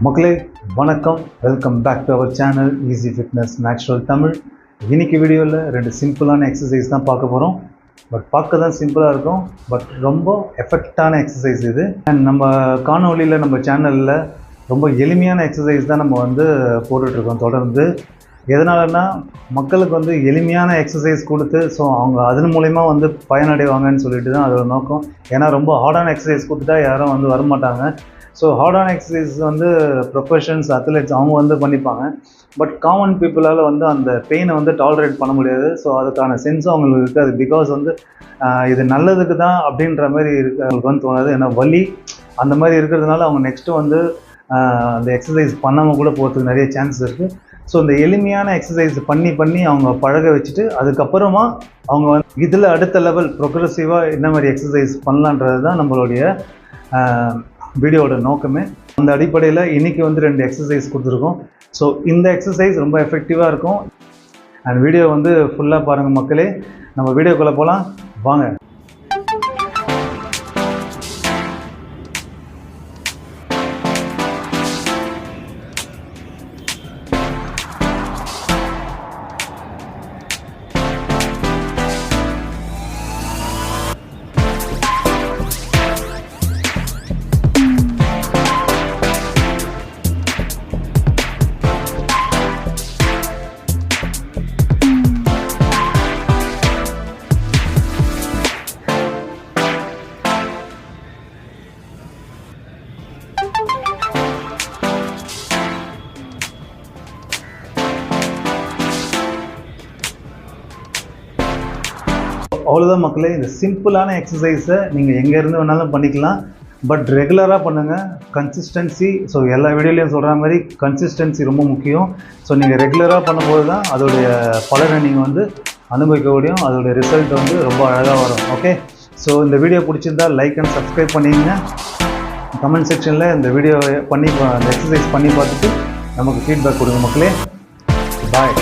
மக்களே வணக்கம், welcome back to our channel easy fitness natural Tamil. இன்னைக்கு வீடியோவில் 2 சிம்பிளான எக்ஸசைஸ் தான் பார்க்க போகிறோம். பட் பார்க்க தான் சிம்பிளாக இருக்கும், பட் ரொம்ப எஃபெக்டான எக்ஸசைஸ் இது. அண்ட் நம்ம காணொலியில் நம்ம சேனலில் ரொம்ப எளிமையான எக்ஸசைஸ் தான் நம்ம போட்டுட்ருக்கோம் தொடர்ந்து. எதனாலன்னா மக்களுக்கு எளிமையான எக்ஸசைஸ் கொடுத்து அவங்க அதன் மூலயமா பயனடைவாங்கன்னு சொல்லிட்டு தான் அதோட நோக்கம். ஏன்னா ரொம்ப ஹார்டான எக்ஸசைஸ் கொடுத்துட்டா யாரும் வரமாட்டாங்க. ஸோ ஹார்டான எக்ஸசைஸ் ப்ரொஃபஷன்ஸ் அத்லெட்ஸ் அவங்க பண்ணிப்பாங்க. பட் காமன் பீப்புளால் அந்த பெயினை டாலரேட் பண்ண முடியாது. ஸோ அதுக்கான சென்ஸும் அவங்களுக்கு இருக்காது. பிகாஸ் இது நல்லதுக்கு தான் அப்படின்ற மாதிரி அவங்களுக்கு தோணாது. ஏன்னா வலி அந்த மாதிரி இருக்கிறதுனால அவங்க நெக்ஸ்ட்டு அந்த எக்ஸசைஸ் பண்ணாமல் கூட போகிறதுக்கு நிறைய சான்ஸ் இருக்குது. ஸோ இந்த எளிமையான எக்ஸசைஸ் பண்ணி அவங்க பழக வச்சுட்டு அதுக்கப்புறமா அவங்க இதில் அடுத்த லெவல் ப்ரொக்ரெசிவாக என்ன மாதிரி எக்ஸசைஸ் பண்ணலான்றது தான் நம்மளுடைய வீடியோவோட நோக்கமே. அந்த அடிப்படையில் இன்றைக்கி 2 எக்ஸசைஸ் கொடுத்துருக்கோம். ஸோ இந்த எக்ஸசைஸ் ரொம்ப எஃபெக்டிவாக இருக்கும். அண்ட் வீடியோ ஃபுல்லாக பாருங்கள் மக்களே. நம்ம வீடியோக்குள்ளே போகலாம் வாங்க. அவ்வளோதான் மக்களே. இந்த சிம்பிளான எக்ஸசைஸை நீங்கள் எங்கேருந்து வேணாலும் பண்ணிக்கலாம். பட் ரெகுலராக பண்ணுங்கள். கன்சிஸ்டன்சி, ஸோ எல்லா வீடியோலையும் சொல்கிற மாதிரி கன்சிஸ்டன்சி ரொம்ப முக்கியம். ஸோ நீங்கள் ரெகுலராக பண்ணும்போது தான் அதோடைய பலனை நீங்கள் அனுபவிக்க முடியும். அதோடைய ரிசல்ட் ரொம்ப அழகாக வரும். ஓகே, ஸோ இந்த வீடியோ பிடிச்சிருந்தால் லைக் அண்ட் சப்ஸ்கிரைப் பண்ணிங்க. கமெண்ட் செக்ஷனில் இந்த வீடியோ அந்த எக்ஸசைஸ் பண்ணி பார்த்துட்டு நமக்கு ஃபீட்பேக் கொடுங்க மக்களே. பாய்.